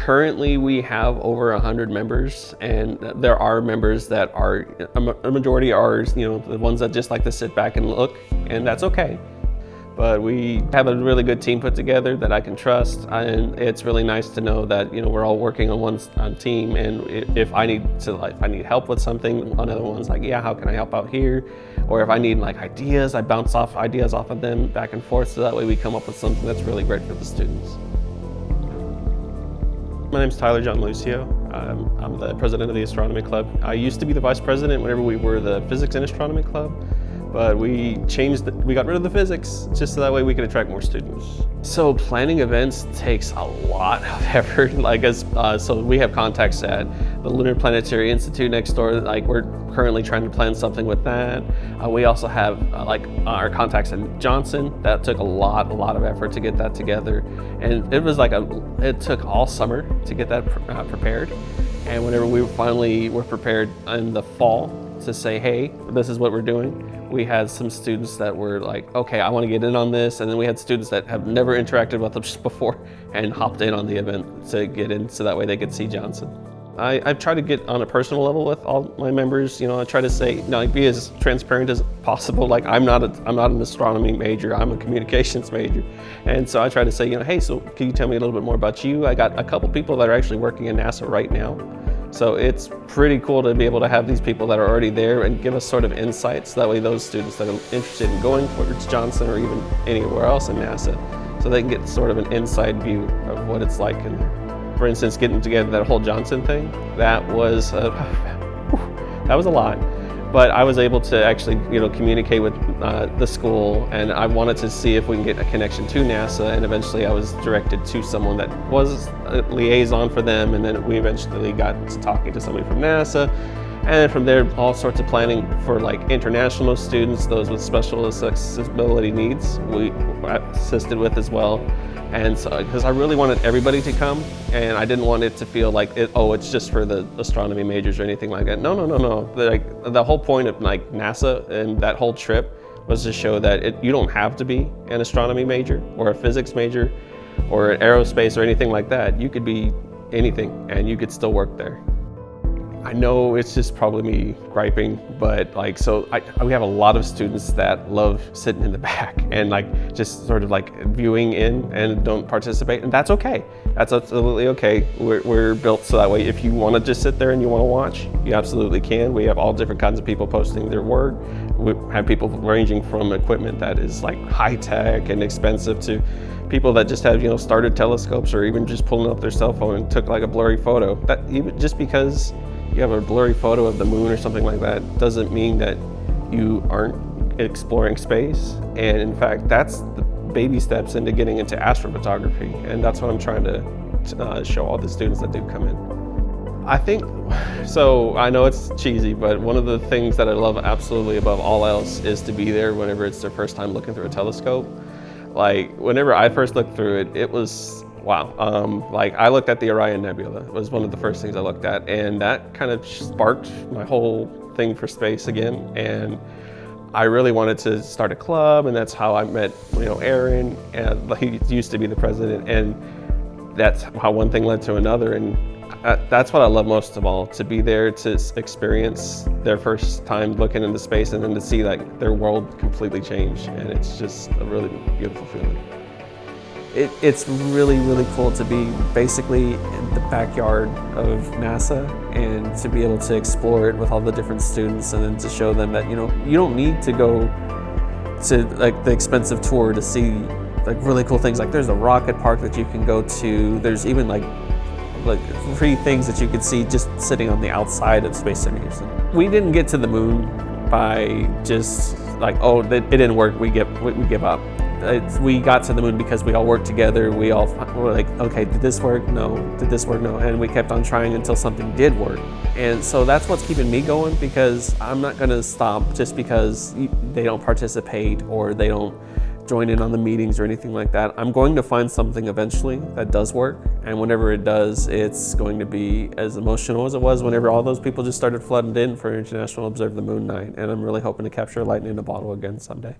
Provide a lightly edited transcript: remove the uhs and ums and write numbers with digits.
Currently, we have over 100 members, and there are members that are, a majority are, the ones that just like to sit back and look, and that's okay. But we have a really good team put together that I can trust, and it's really nice to know that we're all working on one team. And if I need help with something, another one's like, yeah, how can I help out here? Or if I need ideas, I bounce off ideas off of them back and forth, so that way we come up with something that's really great for the students. My name's Lucio. I'm the president of the Astronomy Club. I used to be the vice president whenever we were the Physics and Astronomy Club, but we got rid of the physics just so that way we could attract more students. So planning events takes a lot of effort. So we have contacts at the Lunar Planetary Institute next door. We're currently trying to plan something with that. We also have our contacts in Johnson. That took a lot of effort to get that together, and it was it took all summer to get that prepared. And whenever we finally were prepared in the fall to say, hey, this is what we're doing, we had some students that were like, okay, I want to get in on this. And then we had students that have never interacted with us before and hopped in on the event to get in so that way they could see Johnson. I've tried to get on a personal level with all my members. I try to say, be as transparent as possible. I'm not an astronomy major, I'm a communications major. And so I try to say, hey, so can you tell me a little bit more about you? I got a couple people that are actually working in NASA right now. So it's pretty cool to be able to have these people that are already there and give us sort of insights. So that way those students that are interested in going towards Johnson or even anywhere else in NASA, so they can get sort of an inside view of what it's like in there. For instance, getting together that whole Johnson thing, that was a lot. But I was able to actually, communicate with the school, and I wanted to see if we can get a connection to NASA, and eventually I was directed to someone that was a liaison for them, and then we eventually got to talking to somebody from NASA. And then from there, all sorts of planning for international students, those with special accessibility needs, we assisted with as well. And so, because I really wanted everybody to come, and I didn't want it to feel like it's just for the astronomy majors or anything like that. No. The whole point of NASA and that whole trip was to show that you don't have to be an astronomy major or a physics major or an aerospace or anything like that. You could be anything and you could still work there. I know it's just probably me griping, but we have a lot of students that love sitting in the back and just sort of viewing in and don't participate, and that's okay. That's absolutely okay. We're built so that way if you want to just sit there and you want to watch, you absolutely can. We have all different kinds of people posting their work. We have people ranging from equipment that is high tech and expensive to people that just have started telescopes or even just pulling up their cell phone and took a blurry photo. That even just because you have a blurry photo of the moon or something like that doesn't mean that you aren't exploring space. And in fact, that's the baby steps into getting into astrophotography. And that's what I'm trying to show all the students that do come in. I think, so I know it's cheesy, but one of the things that I love absolutely above all else is to be there whenever it's their first time looking through a telescope. Whenever I first looked through it, it was wow. I looked at the Orion Nebula. It was one of the first things I looked at, and that kind of sparked my whole thing for space again. And I really wanted to start a club, and that's how I met, Aaron, and he used to be the president, and that's how one thing led to another. And that's what I love most of all, to be there to experience their first time looking into space and then to see their world completely change. And it's just a really beautiful feeling. It's really cool to be basically in the backyard of NASA and to be able to explore it with all the different students, and then to show them that you don't need to go to the expensive tour to see really cool things. There's a rocket park that you can go to. There's even free things that you could see just sitting on the outside of Space Center Houston. We didn't get to the moon by just it didn't work, we give up. We got to the moon because we all worked together. We all were okay, did this work? No. Did this work? No. And we kept on trying until something did work. And so that's what's keeping me going, because I'm not going to stop just because they don't participate or they don't join in on the meetings or anything like that. I'm going to find something eventually that does work. And whenever it does, it's going to be as emotional as it was whenever all those people just started flooding in for International Observe the Moon Night. And I'm really hoping to capture lightning in a bottle again someday.